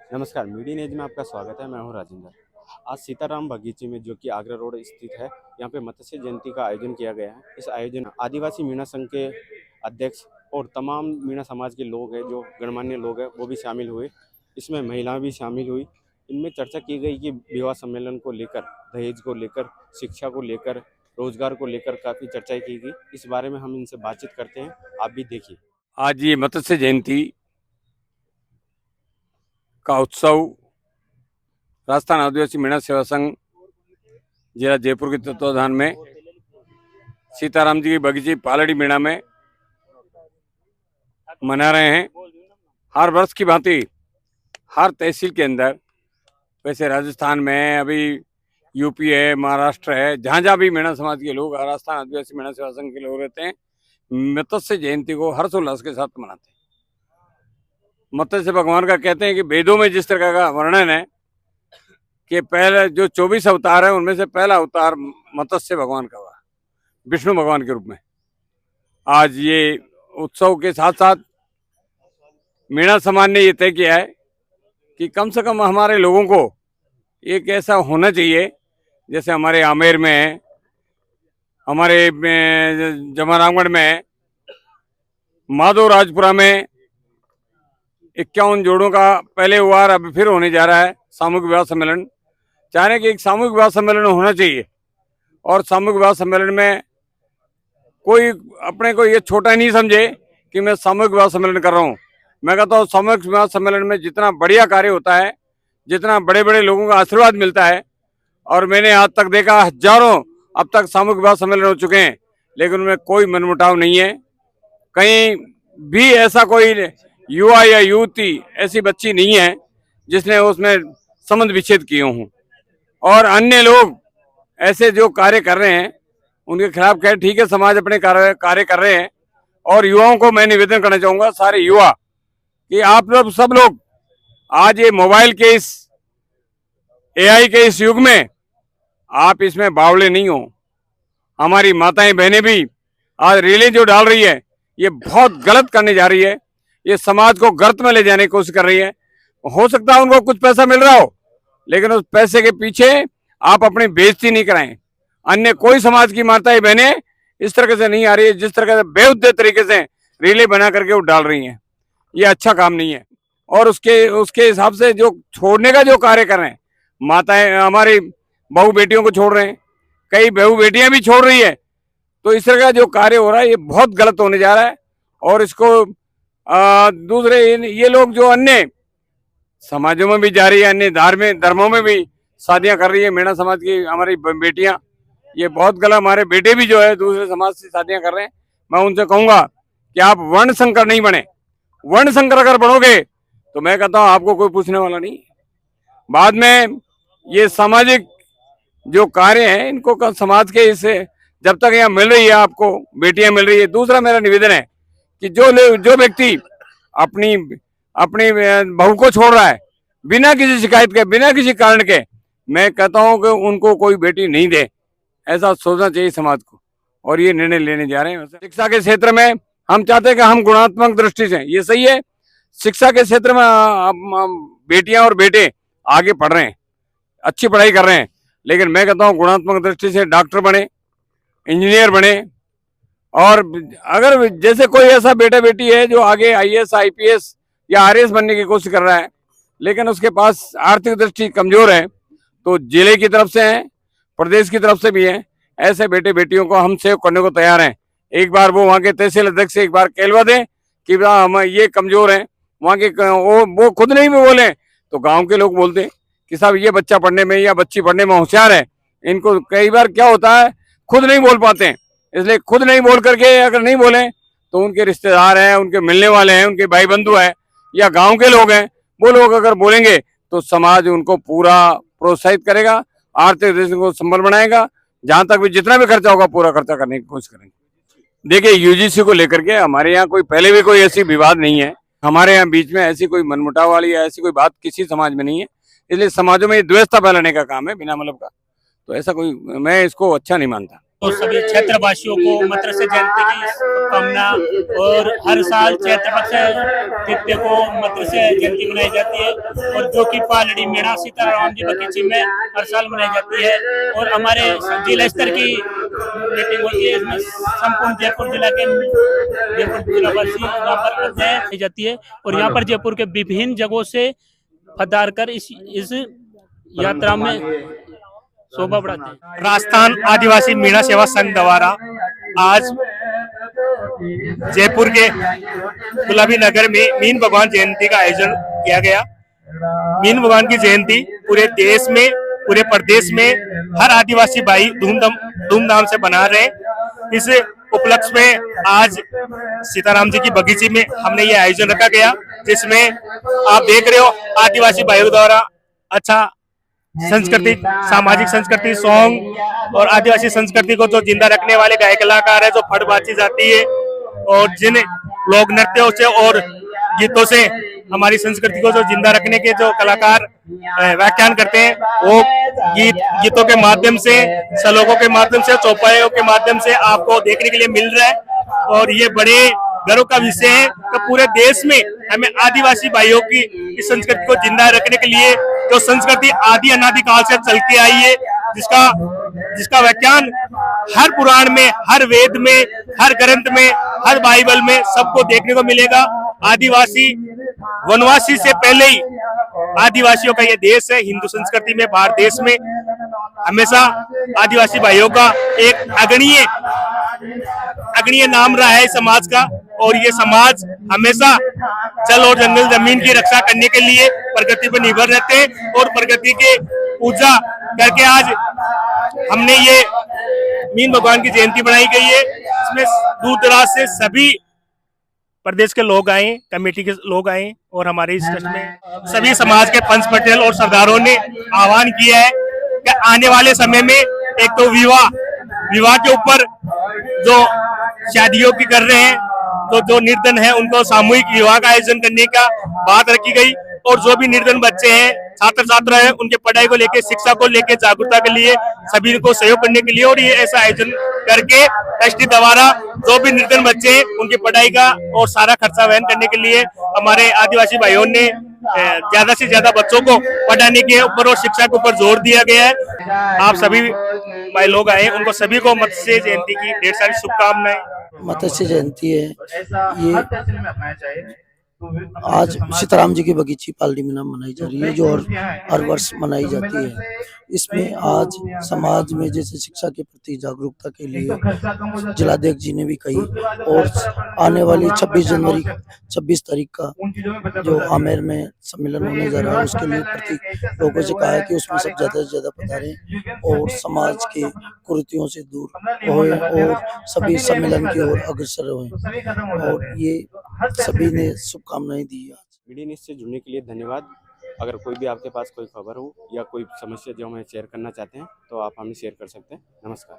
नमस्कार, median as में आपका स्वागत है। मैं हूं राजेंद्र। आज सीताराम बगीचे में, जो कि आगरा रोड स्थित है, यहाँ पे मत्स्य जयंती का आयोजन किया गया है। इस आयोजन में आदिवासी मीणा संघ के अध्यक्ष और तमाम मीणा समाज के लोग हैं, जो गणमान्य लोग हैं, वो भी शामिल हुए। इसमें महिलाएं भी शामिल हुई। इनमें चर्चा की गई कि विवाह सम्मेलन को लेकर, दहेज को लेकर, शिक्षा को लेकर, रोजगार को लेकर काफ़ी चर्चा की गई। इस बारे में हम इनसे बातचीत करते हैं, आप भी देखिए। आज ये मत्स्य जयंती का उत्सव राजस्थान आदिवासी मीणा सेवा संघ जिला जयपुर के तत्वाधान में सीताराम जी की बगीचे पालड़ी मीणा में मना रहे हैं। हर वर्ष की भांति हर तहसील के अंदर, वैसे राजस्थान में, अभी यूपी है, महाराष्ट्र है, जहाँ जहाँ भी मीणा समाज के लोग, राजस्थान आदिवासी मीणा सेवा संघ के लोग रहते हैं, मत्स्य जयंती को हर्षोल्लास के साथ मनाते हैं। मत्स्य भगवान का कहते हैं कि वेदों में जिस तरह का वर्णन है कि पहले जो 24 अवतार है, उनमें से पहला अवतार मत्स्य भगवान का हुआ, विष्णु भगवान के रूप में। आज ये उत्सव के साथ साथ मीणा समाज ने ये तय किया है कि कम से कम हमारे लोगों को एक ऐसा होना चाहिए, जैसे हमारे आमेर में है, हमारे जमरामगढ़ में है, माधो राजपुरा में 51 जोड़ों का पहले हुआ, अब फिर होने जा रहा है सामूहिक विवाह सम्मेलन। चाह रहे कि एक सामूहिक विवाह सम्मेलन होना चाहिए, और सामूहिक विवाह सम्मेलन में कोई अपने को ये छोटा नहीं समझे कि मैं सामूहिक विवाह सम्मेलन कर रहा हूँ। मैं कहता हूँ सामूहिक विवाह सम्मेलन में जितना बढ़िया कार्य होता है, जितना बड़े बड़े लोगों का आशीर्वाद मिलता है, और मैंने आज तक देखा हजारों अब तक सामूहिक विवाह सम्मेलन हो चुके हैं, लेकिन उनमें कोई मनमुटाव नहीं है। कहीं भी ऐसा कोई युवा या युवती, ऐसी बच्ची नहीं है जिसने उसमें संबंध विच्छेद किए हों। और अन्य लोग ऐसे जो कार्य कर रहे हैं उनके खिलाफ कह, ठीक है, समाज अपने कार्य कर रहे हैं। और युवाओं को मैं निवेदन करना चाहूंगा, सारे युवा, कि आप लोग सब लोग आज ये मोबाइल के, इस एआई के इस युग में, आप इसमें बावले नहीं हो। हमारी माताएं बहनें भी आज रीलें जो डाल रही है, ये बहुत गलत करने जा रही है। ये समाज को गर्त में ले जाने की कोशिश कर रही है। हो सकता है उनको कुछ पैसा मिल रहा हो, लेकिन उस पैसे के पीछे आप अपनी बेइज्जती नहीं कराएं। अन्य कोई समाज की माताएं बहनें इस तरह से नहीं आ रही है, जिस तरह से बेहुद्दे तरीके से रीले बना करके वो डाल रही हैं। ये अच्छा काम नहीं है। और उसके हिसाब से जो छोड़ने का जो कार्य कर रहे हैं, माताएं हमारी बहू बेटियों को छोड़ रहे हैं, कई बहू बेटियां भी छोड़ रही है। तो इस तरह का जो कार्य हो रहा है, ये बहुत गलत होने जा रहा है। और इसको दूसरे ये लोग जो अन्य समाजों में भी जा रही है, अन्य धार्मिक धर्मों में भी शादियां कर रही है मीणा समाज की हमारी बेटियां, ये बहुत गलत। हमारे बेटे भी जो है दूसरे समाज से शादियां कर रहे हैं। मैं उनसे कहूंगा कि आप वर्ण संकर नहीं बने। वर्ण संकर अगर बनोगे तो मैं कहता हूं आपको कोई पूछने वाला नहीं। बाद में ये सामाजिक जो कार्य है, इनको समाज के इससे जब तक यहाँ मिल रही है, आपको बेटियां मिल रही है। दूसरा मेरा निवेदन है कि जो व्यक्ति अपनी अपनी बहू को छोड़ रहा है बिना किसी शिकायत के, बिना किसी कारण के, मैं कहता हूं कि उनको कोई बेटी नहीं दे। ऐसा सोचना चाहिए समाज को, और ये निर्णय लेने जा रहे हैं। शिक्षा के क्षेत्र में हम चाहते हैं कि हम गुणात्मक दृष्टि से, ये सही है, शिक्षा के क्षेत्र में बेटियां और बेटे आगे पढ़ रहे हैं, अच्छी पढ़ाई कर रहे हैं, लेकिन मैं कहता हूँ गुणात्मक दृष्टि से डॉक्टर बने, इंजीनियर बने। और अगर जैसे कोई ऐसा बेटा बेटी है जो आगे आईएएस, आईपीएस या आरएएस बनने की कोशिश कर रहा है, लेकिन उसके पास आर्थिक दृष्टि कमजोर है, तो जिले की तरफ से है, प्रदेश की तरफ से भी है, ऐसे बेटे बेटियों को हम सेव करने को तैयार हैं। एक बार वो वहाँ के तहसील अध्यक्ष से एक बार कहलवा दें कि हम ये कमजोर हैं, वहाँ के वो खुद नहीं भी बोले तो गाँव के लोग बोलते कि साहब ये बच्चा पढ़ने में या बच्ची पढ़ने में होशियार है। इनको कई बार क्या होता है, खुद नहीं बोल पाते हैं, इसलिए खुद नहीं बोल करके, अगर नहीं बोले तो उनके रिश्तेदार हैं, उनके मिलने वाले हैं, उनके भाई बंधु हैं, या गांव के लोग हैं, वो लोग अगर बोलेंगे तो समाज उनको पूरा प्रोत्साहित करेगा, आर्थिक दृष्टि को संबल बनाएगा। जहां तक भी जितना भी खर्चा होगा पूरा खर्चा करने की कोशिश करेंगे। देखिए, यूजीसी को लेकर के हमारे यहाँ कोई पहले भी कोई ऐसी विवाद नहीं है। हमारे यहाँ बीच में ऐसी कोई मनमुटाव वाली या ऐसी कोई बात किसी समाज में नहीं है। इसलिए समाजों में द्वेषता फैलाने का काम है बिना मतलब का, तो ऐसा कोई, मैं इसको अच्छा नहीं मानता। तो सभी क्षेत्रवासियों को मत्स्य जयंती की शुभकामना। और हर साल चैत्र पक्ष तृतीय को मत्स्य जयंती मनाई जाती है, और जो कि पालड़ी मेड़ा सीताराम जी बगीचे में हर साल मनाई जाती है। और हमारे जिला स्तर की मीटिंग होती है, इसमें संपूर्ण जयपुर जिलावासी यहाँ पर अध्ययन की जाती है। और यहाँ पर जयपुर के विभिन्न जगहों से पधार कर इस यात्रा में शोभा बढ़ाते हैं। राजस्थान आदिवासी मीणा सेवा संघ द्वारा आज जयपुर के गुलाबी नगर में मीन भगवान जयंती का आयोजन किया गया। मीन भगवान की जयंती पूरे देश में, पूरे प्रदेश में हर आदिवासी भाई धूमधाम से मना रहे हैं। इस उपलक्ष्य में आज सीताराम जी की बगीचे में हमने ये आयोजन रखा गया, जिसमें आप देख रहे हो आदिवासी भाइयों द्वारा अच्छा संस्कृति, सामाजिक संस्कृति, सॉन्ग और आदिवासी संस्कृति को जो जिंदा रखने वाले गायक कलाकार है, जो फट बाची जाती है, और जिन लोक नृत्यों से और गीतों से हमारी संस्कृति को जो जिंदा रखने के जो कलाकार व्याख्यान करते हैं, वो गीतों के माध्यम से, श्लोकों के माध्यम से, चौपाइयों के माध्यम से आपको देखने के लिए मिल रहा है। और ये बड़े गर्व का विषय है कि पूरे देश में हमें आदिवासी भाइयों की इस संस्कृति को जिंदा रखने के लिए जो संस्कृति आदि अनादि काल से चलती आई है, जिसका व्याख्यान हर पुराण में, हर वेद में, हर ग्रंथ में, हर बाइबल में सबको देखने को मिलेगा। आदिवासी वनवासी से पहले ही आदिवासियों का ये देश है। हिंदू संस्कृति में, भारत देश में हमेशा आदिवासी भाइयों का एक अग्रणीय नाम रहा है समाज का। और ये समाज हमेशा जल और जंगल जमीन की रक्षा करने के लिए प्रकृति पर निर्भर रहते हैं, और प्रकृति की पूजा करके आज हमने ये मीन भगवान की जयंती बनाई गई है। इसमें दूर दराज से सभी प्रदेश के लोग आए, कमेटी के लोग आए, और हमारे इस ट्रस्ट में सभी समाज के पंच पटेल और सरदारों ने आह्वान किया है कि आने वाले समय में एक तो विवाह के ऊपर जो शादियों की कर रहे हैं, तो जो निर्धन है उनको सामूहिक विवाह का आयोजन करने का बात रखी गई। और जो भी निर्धन बच्चे हैं, छात्र छात्रा है, उनके पढ़ाई को लेके, शिक्षा को लेके, जागरूकता के लिए सभी को सहयोग करने के लिए, और ये ऐसा आयोजन करके ट्रस्टी द्वारा जो भी निर्धन बच्चे हैं उनकी पढ़ाई का और सारा खर्चा वहन करने के लिए हमारे आदिवासी भाइयों ने ज्यादा से ज्यादा बच्चों को पढ़ाने के ऊपर और शिक्षा के ऊपर जोर दिया गया है। आप सभी भाई लोग आए, उनको सभी को मत्स्य जयंती की ढेर सारी शुभकामनाएं। मत्स्य जयंती है ये आज सीताराम जी की बगीची पालड़ी में मनाई जा रही है, जो हर वर्ष मनाई जाती है। इसमें आज समाज में जैसे शिक्षा के प्रति जागरूकता के लिए जिलाध्यक्ष जी ने भी कही, और आने वाली 26 तारीख का जो आमेर में सम्मेलन होने जा रहा है, उसके लिए प्रति लोगों से कहा है कि उसमें सब ज्यादा से ज्यादा पधारें और समाज के कुरीतियों से दूर होए और सभी सम्मेलन की ओर अग्रसर होए, और ये सभी ने शुभकामनाएं दी। मीडिया न्यूज़ से जुड़ने के लिए धन्यवाद। अगर कोई भी आपके पास कोई खबर हो या कोई समस्या जो हमें शेयर करना चाहते हैं, तो आप हमें शेयर कर सकते हैं। नमस्कार।